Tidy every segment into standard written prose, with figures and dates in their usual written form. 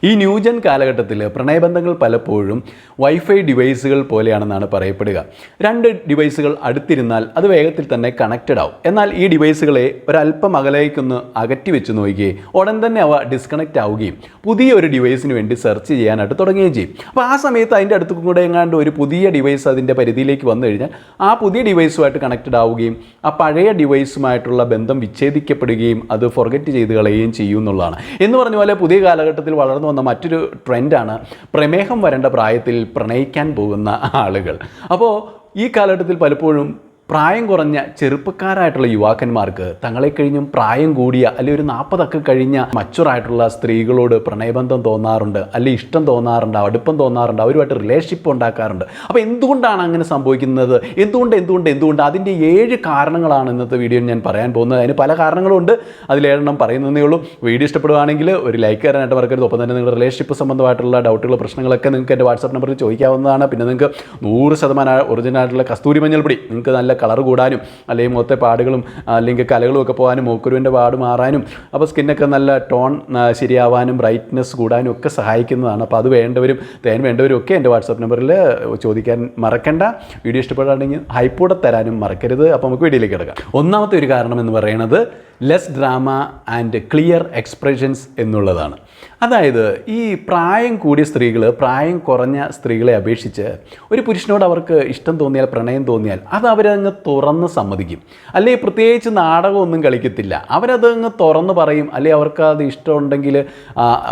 ഈ ന്യൂജൻ കാലഘട്ടത്തിൽ പ്രണയബന്ധങ്ങൾ പലപ്പോഴും വൈഫൈ ഡിവൈസുകൾ പോലെയാണെന്നാണ് പറയപ്പെടുക. രണ്ട് ഡിവൈസുകൾ അടുത്തിരുന്നാൽ അത് വേഗത്തിൽ തന്നെ കണക്റ്റഡ് ആവും. എന്നാൽ ഈ ഡിവൈസുകളെ ഒരല്പം അകലേക്കൊന്ന് അകറ്റി വെച്ച് നോക്കുകയും ഉടൻ തന്നെ അവ ഡിസ്കണക്റ്റ് ആവുകയും പുതിയൊരു ഡിവൈസിന് വേണ്ടി സെർച്ച് ചെയ്യാനായിട്ട് തുടങ്ങുകയും ചെയ്യും. അപ്പോൾ ആ സമയത്ത് അതിൻ്റെ അടുത്ത് കൂടെ എങ്ങാണ്ട് ഒരു പുതിയ ഡിവൈസ് അതിൻ്റെ പരിധിയിലേക്ക് വന്നു കഴിഞ്ഞാൽ ആ പുതിയ ഡിവൈസുമായിട്ട് കണക്റ്റഡ് ആവുകയും ആ പഴയ ഡിവൈസുമായിട്ടുള്ള ബന്ധം വിച്ഛേദിക്കപ്പെടുകയും അത് ഫൊർഗറ്റ് ചെയ്ത് കളയുകയും ചെയ്യും എന്നുള്ളതാണ്. എന്ന് പറഞ്ഞ പോലെ പുതിയ കാലഘട്ടത്തിൽ വളർന്നു വന്ന മറ്റൊരു ട്രെൻഡാണ് പ്രമേഹം വരേണ്ട പ്രായത്തിൽ പ്രണയിക്കാൻ പോകുന്ന ആളുകൾ. അപ്പോൾ ഈ കാലഘട്ടത്തിൽ പലപ്പോഴും പ്രായം കുറഞ്ഞ ചെറുപ്പക്കാരായിട്ടുള്ള യുവാക്കന്മാർക്ക് തങ്ങളെ കഴിഞ്ഞും പ്രായം കൂടിയ അല്ലെങ്കിൽ ഒരു 40 കഴിഞ്ഞ മച്ചുറായിട്ടുള്ള സ്ത്രീകളോട് പ്രണയബന്ധം തോന്നാറുണ്ട്, അല്ലെങ്കിൽ ഇഷ്ടം തോന്നാറുണ്ട്, അടുപ്പം തോന്നാറുണ്ട്, അവരുമായിട്ട് റിലേഷൻഷിപ്പ് ഉണ്ടാക്കാറുണ്ട്. അപ്പോൾ എന്തുകൊണ്ടാണ് അങ്ങനെ സംഭവിക്കുന്നത്? എന്തുകൊണ്ട് അതിൻ്റെ 7 കാരണങ്ങളാണ് ഇന്നത്തെ വീഡിയോയിൽ ഞാൻ പറയാൻ പോകുന്നത്. അതിന് പല കാരണങ്ങളുണ്ട്, അതിലേറെണ്ണം പറയുന്നതേ ഉള്ളൂ. വീഡിയോ ഇഷ്ടപ്പെടുകയാണെങ്കിൽ ഒരു ലൈക്ക് തരാനായിട്ട് മറക്കരുത്. ഒപ്പം തന്നെ നിങ്ങളുടെ റിലേഷൻഷിപ്പ് സംബന്ധമായിട്ടുള്ള ഡൗട്ടുകൾ, പ്രശ്നങ്ങളൊക്കെ നിങ്ങൾക്ക് എൻ്റെ വാട്സാപ്പ് നമ്പറിൽ ചോദിക്കാവുന്നതാണ്. പിന്നെ നിങ്ങൾക്ക് 100% ഒറിജിനൽ ആയിട്ടുള്ള കസ്തൂരി മഞ്ഞൾപ്പൊടി, നിങ്ങൾക്ക് നല്ല കളർ കൂടാനും അല്ലെങ്കിൽ മുഖത്തെ പാടുകളും അല്ലെങ്കിൽ കലകളും ഒക്കെ പോകാനും മൂക്കുരുവിൻ്റെ പാട് മാറാനും അപ്പോൾ സ്കിന്നൊക്കെ നല്ല ടോൺ ശരിയാവാനും ബ്രൈറ്റ്നെസ് കൂടാനും ഒക്കെ സഹായിക്കുന്നതാണ്. അപ്പോൾ അത് വേണ്ടവരും തേൻ വേണ്ടവരും ഒക്കെ എൻ്റെ വാട്സാപ്പ് നമ്പറിൽ ചോദിക്കാൻ മറക്കണ്ട. വീഡിയോ ഇഷ്ടപ്പെടുകയാണെങ്കിൽ ഹൈപ്പൂടെ തരാനും മറക്കരുത്. അപ്പോൾ നമുക്ക് വീഡിയോയിലേക്ക് കിടക്കാം. ഒന്നാമത്തെ ഒരു കാരണം എന്ന് പറയുന്നത് less drama and clear expressions എന്നുള്ളതാണ്. അതായത് ഈ പ്രായം കൂടിയ സ്ത്രീകൾ പ്രായം കുറഞ്ഞ സ്ത്രീകളെ അപേക്ഷിച്ച് ഒരു പുരുഷനോട് അവർക്ക് ഇഷ്ടം തോന്നിയാൽ, പ്രണയം തോന്നിയാൽ അത് അവരങ്ങ് തുറന്ന് സമ്മതിക്കും. അല്ലെങ്കിൽ പ്രത്യേകിച്ച് നാടകമൊന്നും കളിക്കത്തില്ല, അവരത് അങ്ങ് തുറന്ന് പറയും. അല്ലെങ്കിൽ അവർക്ക് അത് ഇഷ്ടമുണ്ടെങ്കിൽ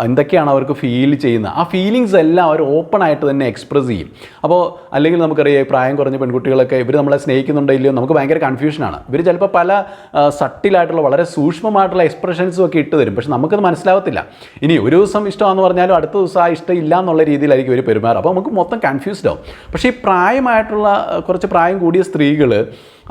എന്തൊക്കെയാണ് അവർക്ക് ഫീൽ ചെയ്യുന്നത്, ആ ഫീലിങ്സ് എല്ലാം അവർ ഓപ്പണായിട്ട് തന്നെ എക്സ്പ്രസ് ചെയ്യും. അപ്പോൾ അല്ലെങ്കിൽ നമുക്കറിയാം പ്രായം കുറഞ്ഞ പെൺകുട്ടികളൊക്കെ ഇവർ നമ്മളെ സ്നേഹിക്കുന്നുണ്ടോ ഇല്ലയോ നമുക്ക് ഭയങ്കര കൺഫ്യൂഷനാണ്. ഇവർ ചിലപ്പോൾ പല സട്ടിലായിട്ടുള്ള വളരെ സൂക്ഷ്മമായിട്ടുള്ള എക്സ്പ്രഷൻസും ഒക്കെ ഇട്ട് തരും. പക്ഷെ നമുക്കത് മനസ്സിലാവത്തില്ല. ഇനി ഒരു ദിവസം ഇഷ്ടമാണെന്ന് പറഞ്ഞാലും അടുത്ത ദിവസം ആ ഇഷ്ടം ഇല്ല എന്നുള്ള രീതിയിലായിരിക്കും ഇവർ പെരുമാറുക. അപ്പോൾ നമുക്ക് മൊത്തം കൺഫ്യൂസ്ഡ് ആവും. പക്ഷേ ഈ പ്രായമായിട്ടുള്ള കുറച്ച് പ്രായം കൂടിയ സ്ത്രീകൾ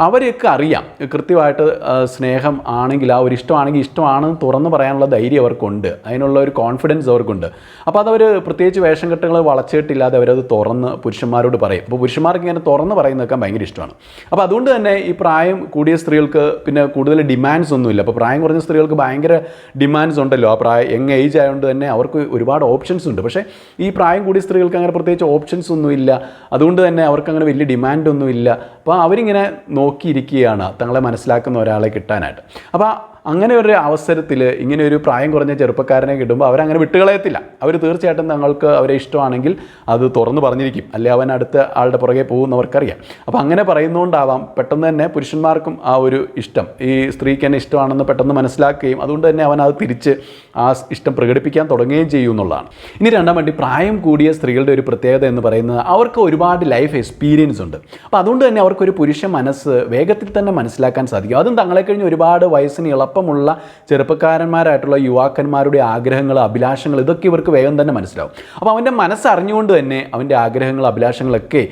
അവരെയൊക്കെ അറിയാം കൃത്യമായിട്ട് സ്നേഹം ആണെങ്കിൽ, ആ ഒരു ഇഷ്ടമാണെങ്കിൽ ഇഷ്ടമാണെന്ന് തുറന്ന് പറയാനുള്ള ധൈര്യം അവർക്കുണ്ട്, അതിനുള്ള ഒരു കോൺഫിഡൻസ് അവർക്കുണ്ട്. അപ്പോൾ അതവർ പ്രത്യേകിച്ച് വേഷം കെട്ടുകൾ വളച്ചിട്ടില്ലാതെ അവരത് തുറന്ന് പുരുഷന്മാരോട് പറയും. അപ്പോൾ പുരുഷന്മാർക്ക് ഇങ്ങനെ തുറന്ന് പറയുന്നതൊക്കെ ഭയങ്കര ഇഷ്ടമാണ്. അപ്പോൾ അതുകൊണ്ട് തന്നെ ഈ പ്രായം കൂടിയ സ്ത്രീകൾക്ക് പിന്നെ കൂടുതൽ ഡിമാൻഡ്സ് ഒന്നുമില്ല. അപ്പോൾ പ്രായം കുറഞ്ഞ സ്ത്രീകൾക്ക് ഭയങ്കര ഡിമാൻഡ്സ് ഉണ്ടല്ലോ. ആ യങ് ഏജ് ആയതുകൊണ്ട് തന്നെ അവർക്ക് ഒരുപാട് ഓപ്ഷൻസ് ഉണ്ട്. പക്ഷേ ഈ പ്രായം കൂടിയ സ്ത്രീകൾക്ക് അങ്ങനെ പ്രത്യേകിച്ച് ഓപ്ഷൻസ് ഒന്നുമില്ല. അതുകൊണ്ട് തന്നെ അവർക്ക് അങ്ങനെ വലിയ ഡിമാൻഡൊന്നുമില്ല. അപ്പോൾ അവരിങ്ങനെ നോക്കിയിരിക്കുകയാണ് തങ്ങളെ മനസ്സിലാക്കുന്ന ഒരാളെ കിട്ടാനായിട്ട്. അപ്പോൾ അങ്ങനെ ഒരു അവസരത്തിൽ ഇങ്ങനെ ഒരു പ്രായം കുറഞ്ഞ ചെറുപ്പക്കാരനെ കിട്ടുമ്പോൾ അവരങ്ങനെ വിട്ടുകളയത്തില്ല. അവർ തീർച്ചയായിട്ടും തങ്ങൾക്ക് അവരെ ഇഷ്ടമാണെങ്കിൽ അത് തുറന്ന് പറഞ്ഞിരിക്കും, അല്ലെ അവൻ അടുത്ത ആളുടെ പുറകെ പോകുന്നവർക്കറിയാം. അപ്പോൾ അങ്ങനെ പറയുന്നതുകൊണ്ടാവാം പെട്ടെന്ന് തന്നെ പുരുഷന്മാർക്കും ആ ഒരു ഇഷ്ടം, ഈ സ്ത്രീക്ക് തന്നെ ഇഷ്ടമാണെന്ന് പെട്ടെന്ന് മനസ്സിലാക്കുകയും അതുകൊണ്ട് തന്നെ അവൻ അത് തിരിച്ച് ആ ഇഷ്ടം പ്രകടിപ്പിക്കാൻ തുടങ്ങുകയും ചെയ്യും എന്നുള്ളതാണ്. ഇനി രണ്ടാമത് പ്രായം കൂടിയ സ്ത്രീകളുടെ ഒരു പ്രത്യേകത എന്ന് പറയുന്നത് അവർക്ക് ഒരുപാട് ലൈഫ് എക്സ്പീരിയൻസ് ഉണ്ട്. അപ്പോൾ അതുകൊണ്ട് തന്നെ അവർക്കൊരു പുരുഷ മനസ്സ് വേഗത്തിൽ തന്നെ മനസ്സിലാക്കാൻ സാധിക്കും. അതും തങ്ങളെ കഴിഞ്ഞ് ഒരുപാട് വയസ്സിന് പ്പമുള്ള ചെറുപ്പക്കാരന്മാരായിട്ടുള്ള യുവാക്കന്മാരുടെ ആഗ്രഹങ്ങൾ, അഭിലാഷങ്ങൾ ഇതൊക്കെ ഇവർക്ക് വേഗം തന്നെ മനസ്സിലാവും. അപ്പോൾ അവൻ്റെ മനസ്സറിഞ്ഞുകൊണ്ട് തന്നെ അവൻ്റെ ആഗ്രഹങ്ങൾ, അഭിലാഷങ്ങളൊക്കെ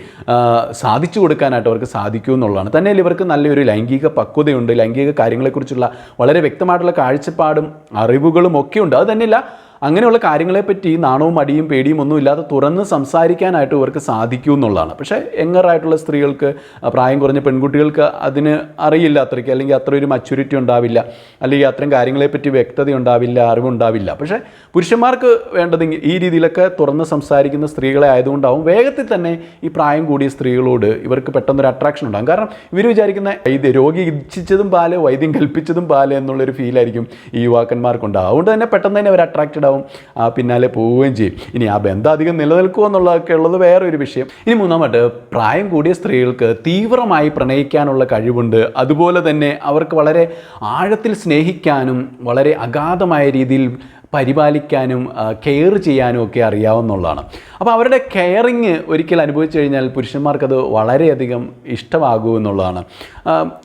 സാധിച്ചു കൊടുക്കാനായിട്ട് അവർക്ക് സാധിക്കും എന്നുള്ളതാണ്. തന്നെ ഇവർക്ക് നല്ലൊരു ലൈംഗിക പക്വതയുണ്ട്, ലൈംഗിക കാര്യങ്ങളെക്കുറിച്ചുള്ള വളരെ വ്യക്തമായിട്ടുള്ള കാഴ്ചപ്പാടും അറിവുകളും ഒക്കെ ഉണ്ട്. അത് തന്നെയല്ല, അങ്ങനെയുള്ള കാര്യങ്ങളെപ്പറ്റി നാണവും മടിയും പേടിയും ഒന്നും ഇല്ലാതെ തുറന്ന് സംസാരിക്കാനായിട്ട് ഇവർക്ക് സാധിക്കും എന്നുള്ളതാണ്. പക്ഷേ യങ്ങറായിട്ടുള്ള സ്ത്രീകൾക്ക്, പ്രായം കുറഞ്ഞ പെൺകുട്ടികൾക്ക് അതിന് അറിയില്ല അത്രയ്ക്ക്, അല്ലെങ്കിൽ അത്ര ഒരു മച്യൂരിറ്റി ഉണ്ടാവില്ല, അല്ലെങ്കിൽ അത്തരം കാര്യങ്ങളെപ്പറ്റി വ്യക്തത ഉണ്ടാവില്ല, അറിവുണ്ടാവില്ല. പക്ഷേ പുരുഷന്മാർക്ക് വേണ്ടത് ഈ രീതിയിലൊക്കെ തുറന്ന് സംസാരിക്കുന്ന സ്ത്രീകളെ ആയതുകൊണ്ടാവും വേഗത്തിൽ തന്നെ ഈ പ്രായം കൂടിയ സ്ത്രീകളോട് ഇവർക്ക് പെട്ടെന്നൊരു അട്രാക്ഷൻ ഉണ്ടാകും. കാരണം ഇവർ വിചാരിക്കുന്ന രോഗി ഇച്ഛിച്ചതും പാല്, വൈദ്യം കൽപ്പിച്ചതും പാല് എന്നുള്ളൊരു ഫീലായിരിക്കും ഈ യുവാക്കന്മാർക്കുണ്ടാകും. അതുകൊണ്ട് തന്നെ പെട്ടെന്ന് തന്നെ അവർ അട്രാക്റ്റഡ് പിന്നാലെ പോവുകയും ചെയ്യും. ഇനി ആ ബന്ധം അധികം നിലനിൽക്കുക എന്നുള്ളതൊക്കെ ഉള്ളത് വേറൊരു വിഷയം. ഇനി മൂന്നാമത് പ്രായം കൂടിയ സ്ത്രീകൾക്ക് തീവ്രമായി പ്രണയിക്കാനുള്ള കഴിവുണ്ട്. അതുപോലെ തന്നെ അവർക്ക് വളരെ ആഴത്തിൽ സ്നേഹിക്കാനും വളരെ അഗാധമായ രീതിയിൽ പരിപാലിക്കാനും കെയർ ചെയ്യാനും ഒക്കെ അറിയാവുന്നതാണ്. അപ്പോൾ അവരുടെ കെയറിങ് ഒരിക്കൽ അനുഭവിച്ചു കഴിഞ്ഞാൽ പുരുഷന്മാർക്കത് വളരെയധികം ഇഷ്ടമാകും എന്നുള്ളതാണ്.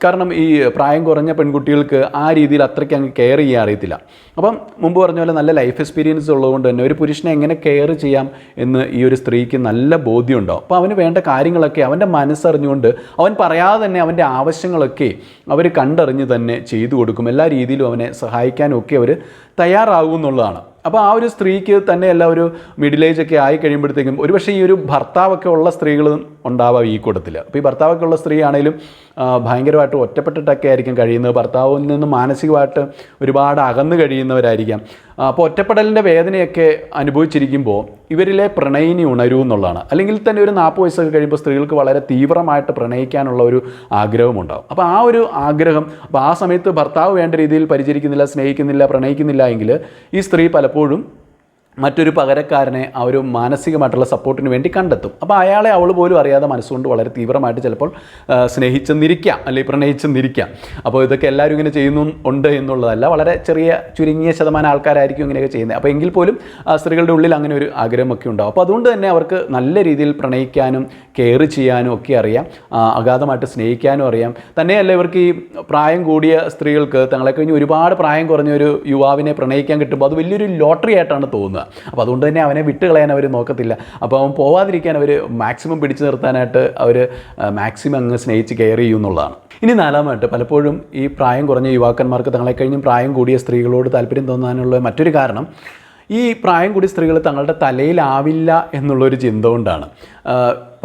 കാരണം ഈ പ്രായം കുറഞ്ഞ പെൺകുട്ടികൾക്ക് ആ രീതിയിൽ അത്രയ്ക്ക് അങ്ങ് കെയർ ചെയ്യാൻ അറിയത്തില്ല. അപ്പം മുമ്പ് പറഞ്ഞ പോലെ നല്ല ലൈഫ് എക്സ്പീരിയൻസ് ഉള്ളതുകൊണ്ട് തന്നെ ഒരു പുരുഷനെ എങ്ങനെ കെയർ ചെയ്യാം എന്ന് ഈ ഒരു സ്ത്രീക്ക് നല്ല ബോധ്യമുണ്ടാവും. അപ്പോൾ അവന് വേണ്ട കാര്യങ്ങളൊക്കെ അവൻ്റെ മനസ്സറിഞ്ഞുകൊണ്ട് അവൻ പറയാതെ തന്നെ അവൻ്റെ ആവശ്യങ്ങളൊക്കെ അവർ കണ്ടറിഞ്ഞ് തന്നെ ചെയ്തു കൊടുക്കും. എല്ലാ രീതിയിലും അവനെ സഹായിക്കാനും ഒക്കെ അവർ തയ്യാറാകും എന്നുള്ളതാണ്. അപ്പോൾ ആ ഒരു സ്ത്രീക്ക് തന്നെയല്ല ഒരു മിഡിൽ ഏജ് ഒക്കെ ആയി കഴിയുമ്പോഴത്തേക്കും ഒരുപക്ഷെ ഈ ഒരു ഭർത്താവൊക്കെ ഉള്ള സ്ത്രീകളും ഉണ്ടാവാം ഈ കൂട്ടത്തിൽ. അപ്പോൾ ഈ ഭർത്താവൊക്കെ ഉള്ള സ്ത്രീ ആണെങ്കിലും ഭയങ്കരമായിട്ട് ഒറ്റപ്പെട്ടിട്ടൊക്കെ ആയിരിക്കും കഴിയുന്നത്. ഭർത്താവിൽ നിന്ന് മാനസികമായിട്ട് ഒരുപാട് അകന്ന് കഴിയുന്നവരായിരിക്കാം. അപ്പോൾ ഒറ്റപ്പെടലിൻ്റെ വേദനയൊക്കെ അനുഭവിച്ചിരിക്കുമ്പോൾ ഇവരിലെ പ്രണയിനി ഉണരൂ എന്നുള്ളതാണ്. അല്ലെങ്കിൽ തന്നെ ഒരു 40 വയസ്സൊക്കെ കഴിയുമ്പോൾ സ്ത്രീകൾക്ക് വളരെ തീവ്രമായിട്ട് പ്രണയിക്കാനുള്ള ഒരു ആഗ്രഹമുണ്ടാകും. അപ്പോൾ ആ ഒരു ആഗ്രഹം, അപ്പോൾ ആ സമയത്ത് ഭർത്താവ് വേണ്ട രീതിയിൽ പരിചരിക്കുന്നില്ല, സ്നേഹിക്കുന്നില്ല, പ്രണയിക്കുന്നില്ല എങ്കിൽ ഈ സ്ത്രീ പലപ്പോഴും മറ്റൊരു പകരക്കാരനെ ആ ഒരു മാനസികമായിട്ടുള്ള സപ്പോർട്ടിന് വേണ്ടി കണ്ടെത്തും. അപ്പോൾ അയാളെ അവൾ പോലും അറിയാതെ മനസ്സുകൊണ്ട് വളരെ തീവ്രമായിട്ട് ചിലപ്പോൾ സ്നേഹിച്ചെന്നിരിക്കാം, അല്ലെങ്കിൽ പ്രണയിച്ചെന്നിരിക്കാം. അപ്പോൾ ഇതൊക്കെ എല്ലാവരും ഇങ്ങനെ ചെയ്യുന്നുണ്ട് എന്നുള്ളതല്ല, വളരെ ചുരുങ്ങിയ ശതമാനം ആൾക്കാരായിരിക്കും ഇങ്ങനെയൊക്കെ ചെയ്യുന്നത്. അപ്പോൾ എങ്കിൽ പോലും സ്ത്രീകളുടെ ഉള്ളിൽ അങ്ങനെ ഒരു ആഗ്രഹമൊക്കെ ഉണ്ടാകും. അപ്പോൾ അതുകൊണ്ട് തന്നെ അവർക്ക് നല്ല രീതിയിൽ പ്രണയിക്കാനും കെയർ ചെയ്യാനും ഒക്കെ അറിയാം, അഗാധമായിട്ട് സ്നേഹിക്കാനും അറിയാം. തന്നെയല്ല ഇവർക്ക് ഈ പ്രായം കൂടിയ സ്ത്രീകൾക്ക് തങ്ങളെ കഴിഞ്ഞ് ഒരുപാട് പ്രായം കുറഞ്ഞ ഒരു യുവാവിനെ പ്രണയിക്കാൻ കിട്ടുമ്പോൾ അത് വലിയൊരു ലോട്ടറി ആയിട്ടാണ് തോന്നുക. അപ്പോൾ അതുകൊണ്ട് തന്നെ അവനെ വിട്ടുകളയാൻ അവർ നോക്കത്തില്ല. അപ്പോൾ അവൻ പോവാതിരിക്കാൻ അവർ മാക്സിമം പിടിച്ചു നിർത്താനായിട്ട് അവർ മാക്സിമം അങ്ങ് സ്നേഹിച്ച് കെയർ ചെയ്യും എന്നുള്ളതാണ്. ഇനി നാലാമായിട്ട് പലപ്പോഴും ഈ പ്രായം കുറഞ്ഞ യുവാക്കന്മാർക്ക് തങ്ങളെ കഴിഞ്ഞും പ്രായം കൂടിയ സ്ത്രീകളോട് താല്പര്യം തോന്നാനുള്ള മറ്റൊരു കാരണം ഈ പ്രായം കൂടിയ സ്ത്രീകൾ തങ്ങളുടെ തലയിലാവില്ല എന്നുള്ളൊരു ചിന്ത കൊണ്ടാണ്.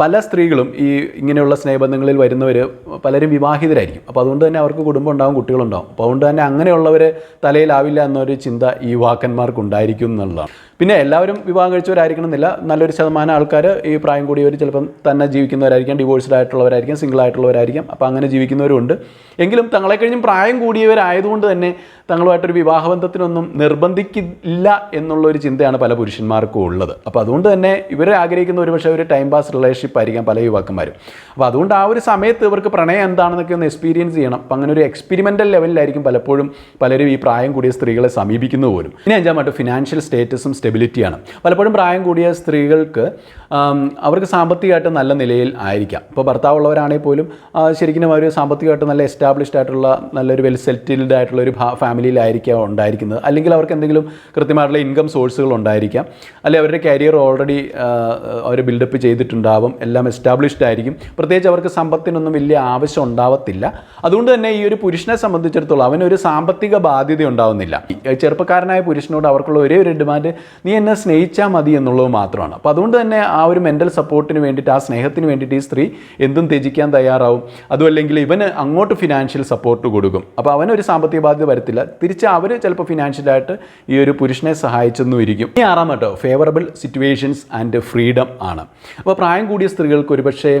പല സ്ത്രീകളും ഈ ഇങ്ങനെയുള്ള സ്നേഹബന്ധങ്ങളിൽ വരുന്നവർ പലരും വിവാഹിതരായിരിക്കും. അപ്പോൾ അതുകൊണ്ട് തന്നെ അവർക്ക് കുടുംബം ഉണ്ടാവും, കുട്ടികളുണ്ടാവും. അപ്പോൾ അതുകൊണ്ട് തന്നെ അങ്ങനെയുള്ളവർ തലയിലാവില്ല എന്നൊരു ചിന്ത ഈ യുവാക്കന്മാർക്ക് ഉണ്ടായിരിക്കും എന്നുള്ളതാണ്. പിന്നെ എല്ലാവരും വിവാഹം കഴിച്ചവരായിരിക്കണം എന്നില്ല. നല്ലൊരു ശതമാനം ആൾക്കാർ ഈ പ്രായം കൂടിയവർ ചിലപ്പം തന്നെ ജീവിക്കുന്നവരായിരിക്കാം, ഡിവോഴ്സ്ഡ് ആയിട്ടുള്ളവരായിരിക്കാം, സിംഗിൾ ആയിട്ടുള്ളവരായിരിക്കാം. അപ്പോൾ അങ്ങനെ ജീവിക്കുന്നവരുണ്ട്. എങ്കിലും തങ്ങളെ കഴിഞ്ഞും പ്രായം കൂടിയവരായതുകൊണ്ട് തന്നെ തങ്ങളുമായിട്ടൊരു വിവാഹബന്ധത്തിനൊന്നും നിർബന്ധിക്കില്ല എന്നുള്ളൊരു ചിന്തയാണ് പല പുരുഷന്മാർക്കും ഉള്ളത്. അപ്പോൾ അതുകൊണ്ട് തന്നെ ഇവരെ ആഗ്രഹിക്കുന്ന ഒരുപക്ഷെ ഒരു ടൈം പാസ് റിലേഷൻഷിപ്പ് ആയിരിക്കാം പല യുവാക്കന്മാരും. അപ്പോൾ അതുകൊണ്ട് ആ ഒരു സമയത്ത് ഇവർക്ക് പ്രണയം എന്താണെന്നൊക്കെ ഒന്ന് എക്സ്പീരിയൻസ് ചെയ്യണം. അപ്പം അങ്ങനെ ഒരു എക്സ്പെരിമെൻ്റൽ ലെവലിലായിരിക്കും പലപ്പോഴും പലരും ഈ പ്രായം കൂടിയ സ്ത്രീകളെ സമീപിക്കുന്നത് പോലും. ഇനി അഞ്ചാമത്തെ ഫിനാൻഷ്യൽ സ്റ്റേറ്റസും സ്റ്റെബിലിറ്റിയാണ്. പലപ്പോഴും പ്രായം കൂടിയ സ്ത്രീകൾക്ക് അവർക്ക് സാമ്പത്തികമായിട്ട് നല്ല നിലയിൽ ആയിരിക്കാം. ഇപ്പോൾ ഭർത്താവുള്ളവരാണെങ്കിൽ പോലും ശരിക്കും അവർ സാമ്പത്തികമായിട്ട് നല്ല എസ്റ്റാബ്ലിഷ്ഡ് ആയിട്ടുള്ള നല്ലൊരു വെൽ സെറ്റിൽഡ് ആയിട്ടുള്ള ഒരു ഫാമിലിയിലായിരിക്കാം ഉണ്ടായിരിക്കുന്നത്. അല്ലെങ്കിൽ അവർക്ക് എന്തെങ്കിലും കൃത്യമായിട്ടുള്ള ഇൻകം സോഴ്സുകൾ ഉണ്ടായിരിക്കാം. അല്ലെങ്കിൽ അവരുടെ കരിയർ ഓൾറെഡി അവർ ബിൽഡപ്പ് ചെയ്തിട്ടുണ്ടാവും, എല്ലാം എസ്റ്റാബ്ലിഷ്ഡ് ആയിരിക്കും. പ്രത്യേകിച്ച് അവർക്ക് സമ്പത്തിനൊന്നും വലിയ ആവശ്യം ഉണ്ടാവത്തില്ല. അതുകൊണ്ട് തന്നെ ഈ ഒരു പുരുഷനെ സംബന്ധിച്ചിടത്തോളം അവനൊരു സാമ്പത്തിക ബാധ്യത ഉണ്ടാവുന്നില്ല. ചെറുപ്പക്കാരനായ പുരുഷനോട് അവർക്കുള്ള ഒരേ ഒരു ഡിമാൻഡ് നീ എന്നെ സ്നേഹിച്ചാൽ മതി എന്നുള്ളത് മാത്രമാണ്. അപ്പോൾ അതുകൊണ്ട് തന്നെ ആ ഒരു മെൻ്റൽ സപ്പോർട്ടിന് വേണ്ടിയിട്ട്, ആ സ്നേഹത്തിന് വേണ്ടിയിട്ട് ഈ സ്ത്രീ എന്തും ത്യജിക്കാൻ തയ്യാറാവും. അതുമല്ലെങ്കിൽ ഇവന് അങ്ങോട്ട് ഫിനാൻഷ്യൽ സപ്പോർട്ട് കൊടുക്കും. അപ്പോൾ അവനൊരു സാമ്പത്തിക ബാധ്യത വരത്തില്ല. തിരിച്ച് അവർ ചിലപ്പോൾ ഫിനാൻഷ്യലായിട്ട് ഈ ഒരു പുരുഷനെ സഹായിച്ചെന്നും ഇരിക്കും. ഇനി ആറാമട്ടോ ഫേവറബിൾ സിറ്റുവേഷൻസ് ആൻഡ് ഫ്രീഡം ആണ്. അപ്പോൾ പ്രായം കൂടിയ സ്ത്രീകൾക്ക് ഒരുപക്ഷെ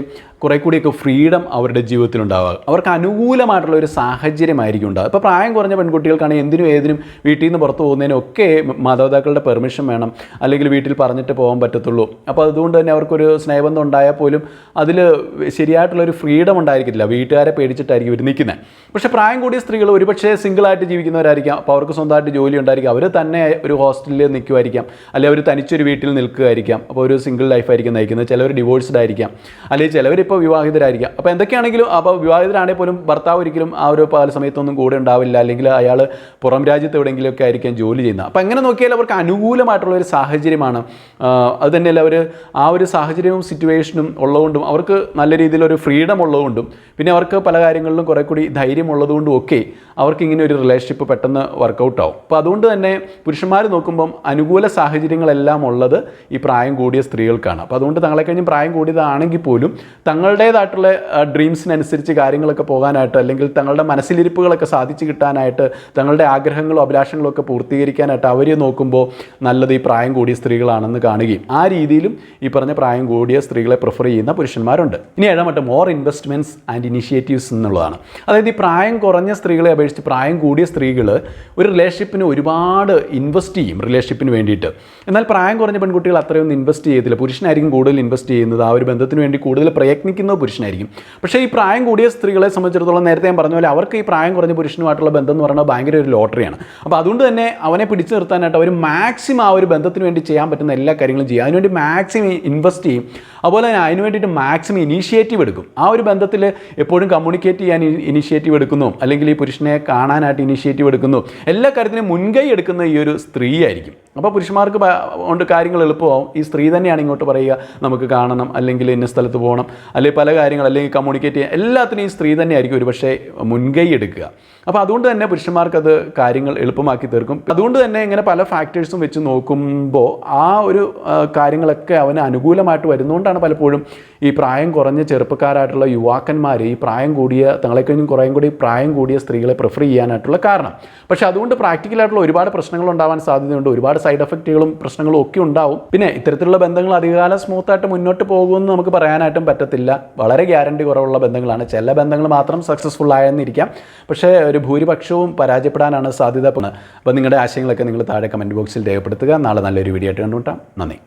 കുറേ കൂടിയൊക്കെ ഫ്രീഡം അവരുടെ ജീവിതത്തിലുണ്ടാവുക, അവർക്ക് അനുകൂലമായിട്ടുള്ള ഒരു സാഹചര്യമായിരിക്കും ഉണ്ടാകുക. ഇപ്പോൾ പ്രായം കുറഞ്ഞ പെൺകുട്ടികൾക്കാണെങ്കിൽ എന്തിനും ഏതിനും വീട്ടിൽ നിന്ന് പുറത്ത് പോകുന്നതിനൊക്കെ മാതാപിതാക്കളുടെ പെർമിഷൻ വേണം, അല്ലെങ്കിൽ വീട്ടിൽ പറഞ്ഞിട്ട് പോകാൻ പറ്റത്തുള്ളൂ. അപ്പോൾ അതുകൊണ്ട് തന്നെ അവർക്കൊരു സ്നേഹബന്ധം ഉണ്ടായാൽ പോലും അതിൽ ശരിയായിട്ടുള്ളൊരു ഫ്രീഡം ഉണ്ടായിരിക്കില്ല, വീട്ടുകാരെ പേടിച്ചിട്ടായിരിക്കും ഇവർ നിൽക്കുന്നത്. പക്ഷേ പ്രായം കൂടിയ സ്ത്രീകൾ ഒരുപക്ഷെ സിംഗിളായിട്ട് ജീവിക്കുന്നവരായിരിക്കാം. അപ്പോൾ അവർക്ക് സ്വന്തമായിട്ട് ജോലി ഉണ്ടായിരിക്കും, അവർ തന്നെ ഒരു ഹോസ്റ്റലിൽ നിൽക്കുമായിരിക്കാം, അല്ലെങ്കിൽ അവർ തനിച്ചൊരു വീട്ടിൽ നിൽക്കുകയായിരിക്കാം. അപ്പോൾ ഒരു സിംഗിൾ ലൈഫായിരിക്കും നയിക്കുന്നത്. ചിലവർ ഡിവോഴ്സ്ഡ് ആയിരിക്കാം, അല്ലെങ്കിൽ ചിലവർ ഇപ്പോൾ വിവാഹിതരായിരിക്കാം. അപ്പോൾ എന്തൊക്കെയാണെങ്കിലും അപ്പോൾ വിവാഹിതരാണെങ്കിൽ പോലും ഭർത്താവ് ഒരിക്കലും ആ ഒരു പല സമയത്തൊന്നും കൂടെ ഉണ്ടാവില്ല, അല്ലെങ്കിൽ അയാൾ പുറം രാജ്യത്ത് എവിടെയെങ്കിലുമൊക്കെ ആയിരിക്കും ജോലി ചെയ്യുന്നത്. അപ്പോൾ എങ്ങനെ നോക്കിയാൽ അവർക്ക് അനുകൂലമായിട്ടുള്ള ഒരു സാഹചര്യമാണ്. അത് തന്നെയല്ല അവർ ആ ഒരു സാഹചര്യവും സിറ്റുവേഷനും ഉള്ളതുകൊണ്ടും അവർക്ക് നല്ല രീതിയിലൊരു ഫ്രീഡം ഉള്ളതുകൊണ്ടും പിന്നെ അവർക്ക് പല കാര്യങ്ങളിലും കുറേ കൂടി ധൈര്യം ഉള്ളതുകൊണ്ടും ഒക്കെ അവർക്ക് ഇങ്ങനെ ഒരു റിലേഷൻഷിപ്പ് പെട്ടെന്ന് വർക്കൗട്ട് ആവും. അപ്പോൾ അതുകൊണ്ട് തന്നെ പുരുഷന്മാർ നോക്കുമ്പം അനുകൂല സാഹചര്യങ്ങളെല്ലാം ഉള്ളത് ഈ പ്രായം കൂടിയ സ്ത്രീകൾക്കാണ്. അപ്പോൾ അതുകൊണ്ട് തങ്ങളെ കഴിഞ്ഞും പ്രായം കൂടിയതാണെങ്കിൽ പോലും തങ്ങളുടേതായിട്ടുള്ള ഡ്രീംസിനനുസരിച്ച് കാര്യങ്ങളൊക്കെ പോകാനായിട്ട്, അല്ലെങ്കിൽ തങ്ങളുടെ മനസ്സിലിരിപ്പുകളൊക്കെ സാധിച്ചു കിട്ടാനായിട്ട്, തങ്ങളുടെ ആഗ്രഹങ്ങളും അഭിലാഷങ്ങളും ഒക്കെ പൂർത്തീകരിക്കാനായിട്ട് അവർ നോക്കുമ്പോൾ നല്ലത് ഈ പ്രായം കൂടിയ സ്ത്രീകളാണെന്ന് കാണുകയും ആ രീതിയിലും ഈ പറഞ്ഞ പ്രായം കൂടിയ സ്ത്രീകളെ പ്രിഫർ ചെയ്യുന്ന പുരുഷന്മാരുണ്ട്. ഇനി ഏഴാമത്തെ മോർ ഇൻവെസ്റ്റ്മെൻറ്റ്സ് ആൻഡ് ഇനിഷ്യേറ്റീവ്സ് എന്നുള്ളതാണ്. അതായത് ഈ പ്രായം കുറഞ്ഞ സ്ത്രീകളെ അപേക്ഷിച്ച് പ്രായം കൂടിയ സ്ത്രീകൾ ഒരു റിലേഷൻഷിപ്പിന് ഒരുപാട് ഇൻവെസ്റ്റ് ചെയ്യും റിലേഷൻഷിപ്പിന് വേണ്ടിയിട്ട്. എന്നാൽ പ്രായം കുറഞ്ഞ പെൺകുട്ടികൾ അത്രയൊന്നും ഇൻവെസ്റ്റ് ചെയ്യത്തില്ല. പുരുഷനായിരിക്കും കൂടുതൽ ഇൻവെസ്റ്റ് ചെയ്യുന്നത്, ആ ഒരു ബന്ധത്തിന് വേണ്ടി കൂടുതൽ പ്രയത്നിക്കുന്നത് പുരുഷനായിരിക്കും. പക്ഷേ ഈ പ്രായം കൂടിയ സ്ത്രീകളെ സംബന്ധിച്ചിടത്തോളം നേരത്തെ ഞാൻ പറഞ്ഞ പോലെ അവർക്ക് ഈ പ്രായം കുറഞ്ഞ പുരുഷനുമായിട്ടുള്ള ബന്ധം എന്ന് പറയുന്നത് ഭയങ്കര ഒരു ലോട്ടറിയാണ്. അപ്പോൾ അതുകൊണ്ട് തന്നെ അവനെ പിടിച്ചു നിർത്താനായിട്ട് അവർ മാക്സിമം ആ ഒരു ബന്ധത്തിന് വേണ്ടി ചെയ്യാൻ പറ്റുന്ന എല്ലാ കാര്യങ്ങളും ചെയ്യും, അതിനുവേണ്ടി മാക്സിമം ഇൻവെസ്റ്റ് ചെയ്യും. അതുപോലെ തന്നെ അതിന് വേണ്ടിയിട്ട് മാക്സിമം ഇനീഷ്യേറ്റീവ് എടുക്കും. ആ ഒരു ബന്ധത്തിൽ എപ്പോഴും കമ്മ്യൂണിക്കേറ്റ് ചെയ്യാൻ ഇനീഷ്യേറ്റീവ് എടുക്കുന്നു, അല്ലെങ്കിൽ ഈ പുരുഷനെ കാണാനായിട്ട് ഇനീഷ്യേറ്റീവ് എടുക്കുന്നു, എല്ലാ കാര്യത്തിനും മുൻകൈ എടുക്കുന്ന ഈ ഒരു സ്ത്രീ ആയിരിക്കും. അപ്പോൾ പുരുഷന്മാർക്ക് കൊണ്ട് കാര്യങ്ങൾ എളുപ്പമാവും. ഈ സ്ത്രീ തന്നെയാണ് ഇങ്ങോട്ട് പറയുക നമുക്ക് കാണണം, അല്ലെങ്കിൽ ഇന്ന സ്ഥലത്ത് പോകണം, അല്ലെങ്കിൽ പല കാര്യങ്ങൾ, അല്ലെങ്കിൽ കമ്മ്യൂണിക്കേറ്റ് ചെയ്യാൻ, എല്ലാത്തിനും ഈ സ്ത്രീ തന്നെയായിരിക്കും ഒരു പക്ഷേ മുൻകൈ എടുക്കുക. അപ്പോൾ അതുകൊണ്ട് തന്നെ പുരുഷന്മാർക്കത് കാര്യങ്ങൾ എളുപ്പമാക്കി തീർക്കും. അതുകൊണ്ട് തന്നെ ഇങ്ങനെ പല ഫാക്ടേഴ്സും വെച്ച് നോക്കുമ്പോൾ ആ ഒരു കാര്യങ്ങളൊക്കെ അവന് അനുകൂലമായിട്ട് വരുന്നതുകൊണ്ടാണ് പലപ്പോഴും ഈ പ്രായം കുറഞ്ഞ ചെറുപ്പക്കാരായിട്ടുള്ള യുവാക്കന്മാർ ഈ പ്രായം കൂടിയ തങ്ങളെക്കഴിഞ്ഞും കുറേയും കൂടി പ്രായം കൂടിയ സ്ത്രീകളെ പ്രിഫർ ചെയ്യാനായിട്ടുള്ള കാരണം. പക്ഷേ അതുകൊണ്ട് പ്രാക്ടിക്കലായിട്ടുള്ള ഒരുപാട് പ്രശ്നങ്ങൾ ഉണ്ടാവാൻ സാധ്യതയുണ്ട്, ഒരുപാട് സൈഡ് എഫക്റ്റുകളും പ്രശ്നങ്ങളും ഒക്കെ ഉണ്ടാവും. പിന്നെ ഇത്തരത്തിലുള്ള ബന്ധങ്ങൾ അധികകാലം സ്മൂത്തായിട്ട് മുന്നോട്ട് പോകുമെന്ന് നമുക്ക് പറയാനായിട്ടും പറ്റത്തില്ല. വളരെ ഗ്യാരണ്ടി കുറവുള്ള ബന്ധങ്ങളാണ്. ചില ബന്ധങ്ങൾ മാത്രം സക്സസ്ഫുൾ ആയെന്നിരിക്കാം, പക്ഷേ ഒരു ഭൂരിപക്ഷവും പരാജയപ്പെടാനാണ് സാധ്യത. അപ്പോൾ നിങ്ങളുടെ ആശയങ്ങളൊക്കെ നിങ്ങൾ താഴെ കമൻറ്റ് ബോക്സിൽ രേഖപ്പെടുത്തുക. നാളെ നല്ലൊരു വീഡിയോ ആയിട്ട് കണ്ടുമുട്ടാം. നന്ദി.